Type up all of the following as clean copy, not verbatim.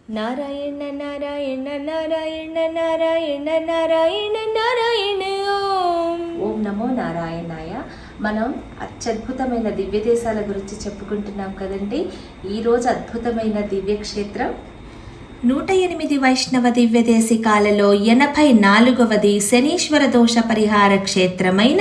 నారాయణ నారాయణ నారాయణ నారాయణ నారాయణ నారాయణ ఓం ఓం నమో నారాయణాయ. మనం అత్యద్భుతమైన దివ్య దేశాల గురించి చెప్పుకుంటున్నాం కదండి. ఈరోజు అద్భుతమైన దివ్యక్షేత్రం 108 వైష్ణవ దివ్య దేశికాలలో 84వది శనీశ్వర దోష పరిహార క్షేత్రమైన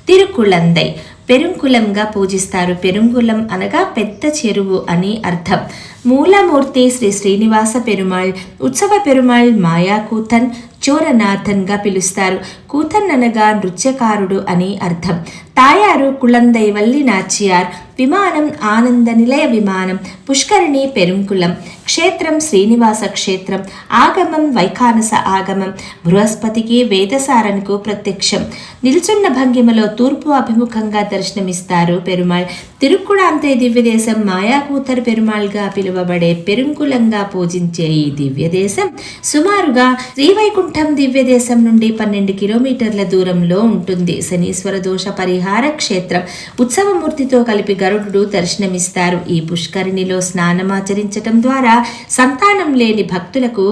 తిరుకుళందై పెరుంకులంగా పూజిస్తారు. పెరుంకులం అనగా పెద్ద చెరువు అని అర్థం. మూలమూర్తి శ్రీ శ్రీనివాస పెరుమాళ్, ఉత్సవ పెరుమాళ్, మాయా కూతన్, చోరనాథన్గా పిలుస్తారు. కూతన్ అనగా నృత్యకారుడు అని అర్థం. తాయారు కుళందై వల్లి నాచియార్, విమానం ఆనంద నిలయ విమానం, పుష్కరిణి పెరుంకులం, క్షేత్రం శ్రీనివాస క్షేత్రం, ఆగమం వైఖానస ఆగమం, బృహస్పతికి వేదసారన్కు ప్రత్యక్షం. నిల్చున్న భంగిమలో తూర్పు అభిముఖంగా దర్శనమిస్తారు పెరుమాళ్. తిరుక్కుళాంతై దివ్యదేశం మాయాకూతర్ పెరుమాళ్గా పిలువబడే పెరుంకులంగా పూజించే ఈ దివ్యదేశం సుమారుగా శ్రీవైకుంఠం దివ్యదేశం నుండి 12 కిలోమీటర్ల దూరంలో ఉంటుంది. శనీశ్వర దోష పరిహార క్షేత్రం. ఉత్సవమూర్తితో కలిపి గరుడు దర్శనమిస్తారు. ఈ పుష్కరిణిలో స్నానమాచరించటం ద్వారా సంతానం లేని భక్తులకు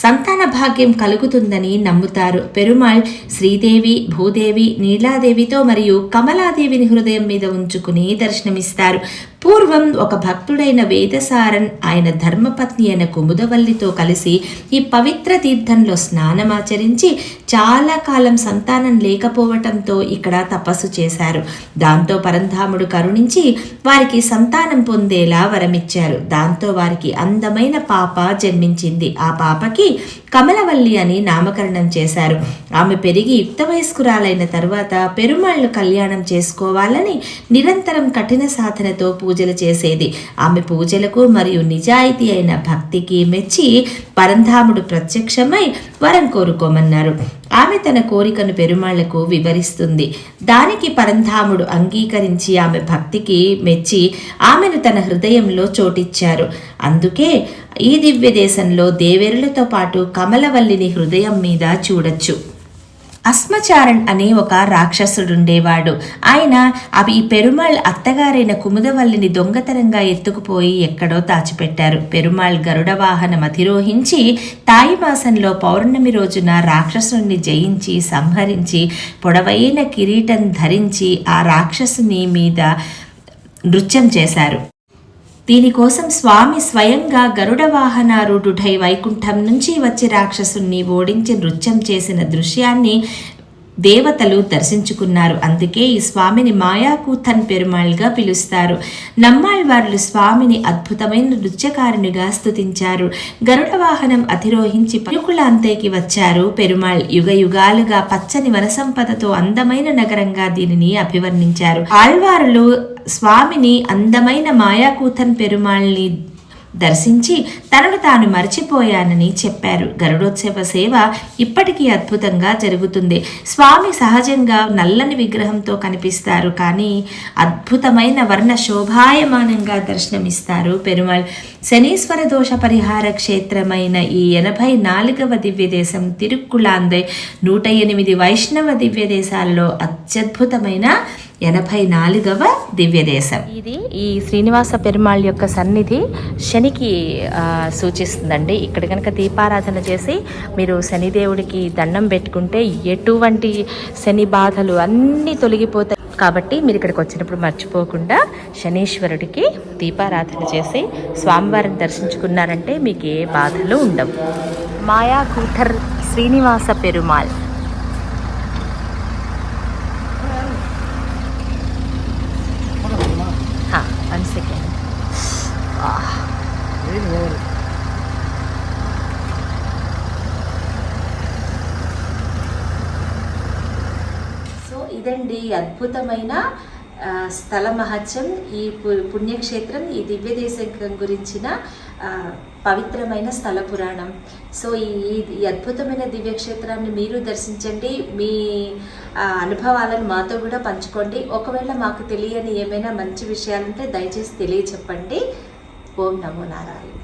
సంతాన భాగ్యం కలుగుతుందని నమ్ముతారు. పెరుమాళ్ శ్రీదేవి, భూదేవి, నీలాదేవితో మరియు కమలాదేవిని హృదయం మీద ఉంచుకుని దర్శనమిస్తారు. పూర్వం ఒక భక్తుడైన వేదసారన్ ఆయన ధర్మపత్ని అయిన కుముదవల్లితో కలిసి ఈ పవిత్ర తీర్థంలో స్నానమాచరించి చాలా కాలం సంతానం లేకపోవటంతో ఇక్కడ తపస్సు చేశారు. దాంతో పరంధాముడు కరుణించి వారికి సంతానం పొందేలా వరమిచ్చారు. దాంతో వారికి అందమైన పాప జన్మించింది. ఆ పాపకి కమలవల్లి అని నామకరణం చేశారు. ఆమె పెరిగి యుక్త వయస్కురాలైన తర్వాత పెరుమాళ్లు కళ్యాణం చేసుకోవాలని నిరంతరం కఠిన సాధనతో పూజలు చేసేది. ఆమె పూజలకు మరియు నిజాయితీ అయిన భక్తికి మెచ్చి పరంధాముడు ప్రత్యక్షమై వరం కోరుకోమన్నారు. ఆమె తన కోరికను పెరుమాళ్లకు వివరిస్తుంది. దానికి పరంధాముడు అంగీకరించి ఆమె భక్తికి మెచ్చి ఆమెను తన హృదయంలో చోటిచ్చారు. అందుకే ఈ దివ్య దేశంలో దేవేరులతో పాటు కమలవల్లిని హృదయం మీద చూడొచ్చు. అస్మచారణ్ అనే ఒక రాక్షసుడుండేవాడు. ఆయన ఈ పెరుమాళ్ అత్తగారైన కుముదవల్లిని దొంగతనంగా ఎత్తుకుపోయి ఎక్కడో దాచిపెట్టారు. పెరుమాళ్ గరుడ వాహనం అధిరోహించి తాయిమాసంలో పౌర్ణమి రోజున రాక్షసుని జయించి సంహరించి పొడవైన కిరీటం ధరించి ఆ రాక్షసుని మీద నృత్యం చేశారు. దీనికోసం స్వామి స్వయంగా గరుడ వాహనారూఢుడై వైకుంఠం నుంచి వచ్చి రాక్షసుని ఓడించి నృత్యం చేసిన దృశ్యాన్ని దేవతలు దర్శించుకున్నారు. అందుకే ఈ స్వామిని మాయాకూతన్ పెరుమాళ్గా పిలుస్తారు. నమ్మాళ్వార్లు స్వామిని అద్భుతమైన నృత్యకారునిగా స్తుతించారు. గరుడ వాహనం అధిరోహించి తిరుకుళాంతైకి వచ్చారు పెరుమాళ్. యుగ యుగాలుగా పచ్చని వనసంపదతో అందమైన నగరంగా దీనిని అభివర్ణించారు. ఆళ్వారులు స్వామిని అందమైన మాయాకూతన్ పెరుమాళ్ని దర్శించి తనను తాను మర్చిపోయానని చెప్పారు. గరుడోత్సవ సేవ ఇప్పటికీ అద్భుతంగా జరుగుతుంది. స్వామి సహజంగా నల్లని విగ్రహంతో కనిపిస్తారు, కానీ అద్భుతమైన వర్ణ శోభాయమానంగా దర్శనమిస్తారు పెరుమాళ్. శనీశ్వర దోష పరిహార క్షేత్రమైన ఈ 84వ దివ్యదేశం తిరుక్కుళాందై 108 వైష్ణవ దివ్య దేశాలలో అత్యద్భుతమైన 84వ దివ్యదేశం. ఇది ఈ శ్రీనివాస పెరుమాళ్ యొక్క సన్నిధి శనికి సూచిస్తుందండి. ఇక్కడ కనుక దీపారాధన చేసి మీరు శనిదేవుడికి దండం పెట్టుకుంటే ఎటువంటి శని బాధలు అన్నీ తొలగిపోతాయి. కాబట్టి మీరు ఇక్కడికి వచ్చినప్పుడు మర్చిపోకుండా శనీశ్వరుడికి దీపారాధన చేసి స్వామివారిని దర్శించుకున్నారంటే మీకు ఏ బాధలు ఉండవు. Mayakoothar Srinivasa Perumal. One second. So ఇదండి అద్భుతమైన స్థల మహత్యం, ఈ పుణ్యక్షేత్రం, ఈ దివ్య దేశం గురించిన పవిత్రమైన స్థల పురాణం. సో ఈ అద్భుతమైన దివ్యక్షేత్రాన్ని మీరు దర్శించండి. మీ అనుభవాలను మాతో కూడా పంచుకోండి. ఒకవేళ మాకు తెలియని ఏమైనా మంచి విషయాలుంటే దయచేసి తెలియచెప్పండి. ఓం నమో నారాయణ.